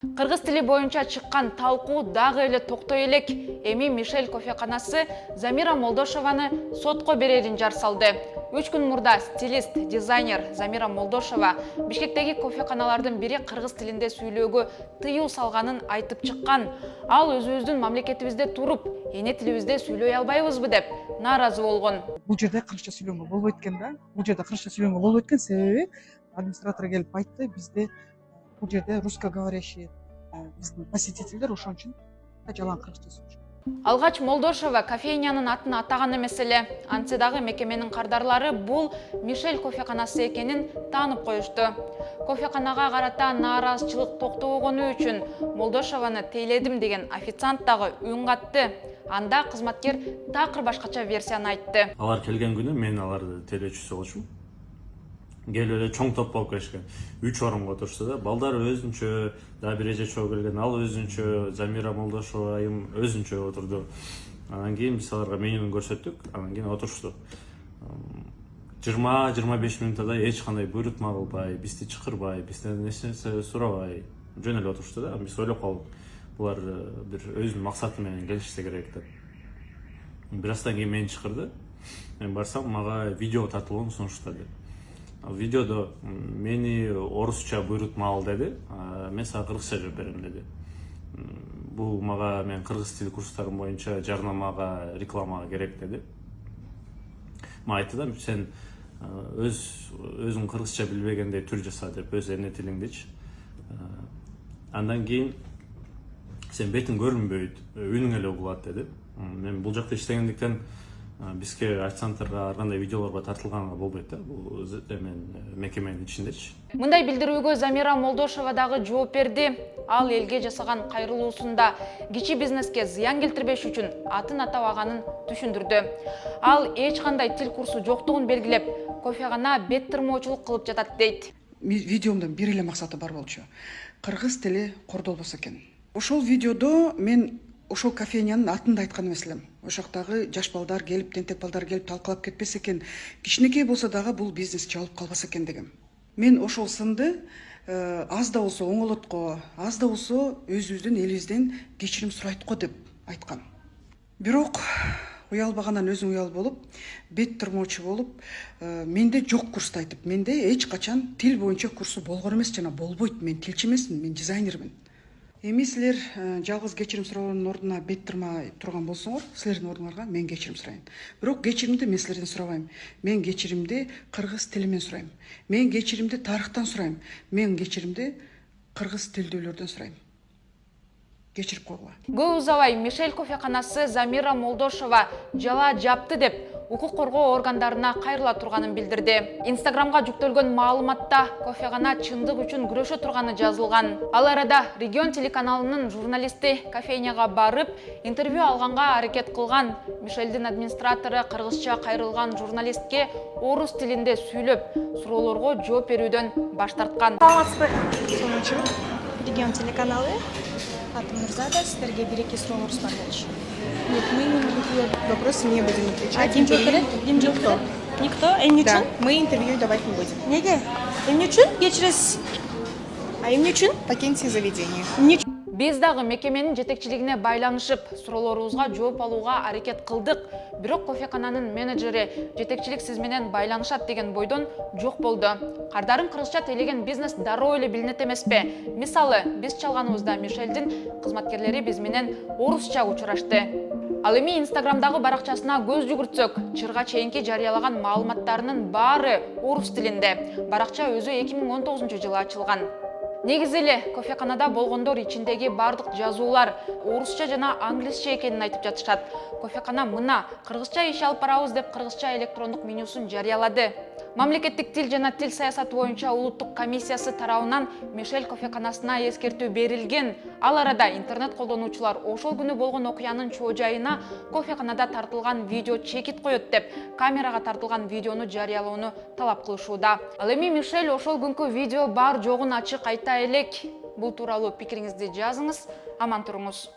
Кыргыз тили боюнча чыккан талкуу дагы эле токтой элек. Эми Мишель кофеканасы Замира Молдошованы сотко берерин жар салды. 3 күн мурда стилист, дизайнер Замира Молдошова Бишкектеги кофеканалардын бири кыргыз тилинде сүйлөөгө тыюу салганын айтып чыккан. Ал өзүбүздүн мамлекетибизде туруп, эне тилибизде сүйлөй албайбызбы деп нааразы болгон. Бул жерде кыргызча сүйлөнгөнгө болбойт экен да. Бул жерде кыргызча сүйлөнгөнгө болбойт экен, себеби администратор келип айтты, бизде бул жерде русскоговорящий биздин посетительдер, ошон үчүн жалаң кыргызча сүйлөшөт. Алгач Молдошова кофейнянын атын атаганы эмес эле. Антсе дагы мекеменин кардарлары бул Мишель кофеканасы экенин таанып коюшту. Кофеканага карата нааразычылык токтобогону үчүн Молдошованы тейледим деген официант дагы үн катты. Анда кызматкер такыр башкача версияны айтты. Алар келген күнү мен аларды тейлөөчүсү болчумун. Келип эле чоң топ болуп келишкен. 3 орунга отурушты да. Балдар өзүнчө, да бир эже чогуу келген, ал өзүнчө, Замира Молдошова айым өзүнчө отурду. Анан кийин биз аларга менюну көрсөттүк, анан кийин отурушту. 20-25 минутта эч кандай буйрутма кылбай, бизди чакырбай, бизден эч нерсе сурабай, жөн эле отурушту да. Биз ойлоп калдык, булар бир өзүнүн максаты менен келишсе керек деп. Бир аздан кийин мени чакырды. Мен барсам, мага видео тартылган сунуштады. Видеодо мени орусча буйрутма ал деди, мен сага кыргызча жооп берем деди. Бул мага мен кыргыз тили курстарым боюнча жарнамага, рекламага керек деди. Мага айтты да, сен өзүң кыргызча билбегендей түр жаса деп, өз эне тилиңдичи. Андан кийин сен бетиң көрүнбөйт, үнүң эле угулат деди. Мен бул жакта иштегендиктен бизге официанттарга ар кандай видеолорго тартылганга болбойт да, бул мекеменин ичиндечи. Мындай билдирүүгө Замира Молдошова дагы жооп берди. Ал элге жасаган кайрылуусунда кичи бизнеске зыян келтирбеш үчүн атын атабаганын түшүндүрдү. Ал эч кандай тил курсу жоктугун белгилеп, кофегана бет тырмоочулук кылып жатат дейт. Видеомдун бир эле максаты бар болчу. Кыргыз тили кордолбосо экен. Ошол видеодо мен ошол кофейнянын атын да айткан эмес элем. Ошоктогу жаш балдар келип, тентек балдар келип талкалап кетпесе экен, кичинекей болсо дагы бул бизнес жабылып калбаса экен дегем. Мен ошол сынды аз да болсо оңолотко, аз да болсо өзүбүздүн элибизден кечирим сурайт го деп айткам. Бирок уялбагандан өзүң уял болуп, бет тырмоочу болуп, менде жок курсту айтып, менде эч качан тил боюнча курсу болгон эмес, жана болбойт. Мен тилчи эмесмин, мен дизайнермин. Эми силер жалгыз кечирим суроонун ордуна бет тырмай турган болсоңор, силердин ордуңарга мен кечирим сурайм. Бирок кечиримди мен силерден сурабайм. Мен кечиримди кыргыз тили менен сурайм. Мен кечиримди тарыхтан сурайм. Мен кечиримди кыргыз тилдүүлөрдөн сурайм. Кечирип койгула. Көп узабай Мишель кофеканасы Замира Молдошова жала жапты деп укук коргоо органдарына кайрыла турганын билдирди. Инстаграмга жүктөлгөн маалыматта кофегана чындык үчүн күрөшө турганы жазылган. Ал арада Регион телеканалынын журналисти кофейняга барып, интервью алганга аракет кылган. Мишельдин администратору кыргызча кайрылган журналистке орус тилинде сүйлөп, суроолорго жооп берүүдөн баш тарткан. Регион телеканалы. Атом Нурзада, сіздерге бір-екі сұрауларыңыз бар болшы. Нет, мы на вопросы не будем отвечать. Никто. Никто? Им не Да, чун? мы интервью давать не будем. Неге? Им не чун? Я через... А им не чун? Покиньте заведение. Не чун? Биз дагы мекеменин жетекчилигине байланышып, суроолорубузга жооп алууга аракет кылдык. Бирок кофекананын менеджери жетекчилик сиз менен байланышат деген бойдон жок болду. Кардарын кыргызча тейлеген бизнес дароо эле билинет эмеспи? Мисалы, биз чалганыбызда Мишельдин кызматкерлери биз менен орусча учурашты. Ал эми Инстаграмдагы баракчасына көз жүгүртсөк, чырга чейинки жарыялаган маалыматтарынын баары орус тилинде. Баракча өзү 2019-жылы ачылган. Негизи эле кофеканада болгондор ичиндеги бардык жазуулар орусча жана англисче экенин айтып жатышат. Кофекана мына кыргызча иш алып барабыз деп кыргызча электрондук менюсун жарыялады. Мамлекеттик тил жана тил саясаты боюнча улуттук комиссиясы тарабынан Мишель кофеканасына эскертүү берилген. Ал арада интернет колдонуучулар ошол күнү болгон окуянын чоо жайына кофеканада тартылган видео чекит коет деп камерага тартылган видеону жарыялоону талап кылышууда. Ал эми Мишель ошол күнкү видео бар жогун ачык айта элек. Бул тууралуу пикириңизди жазыңыз. Аман туруңуз.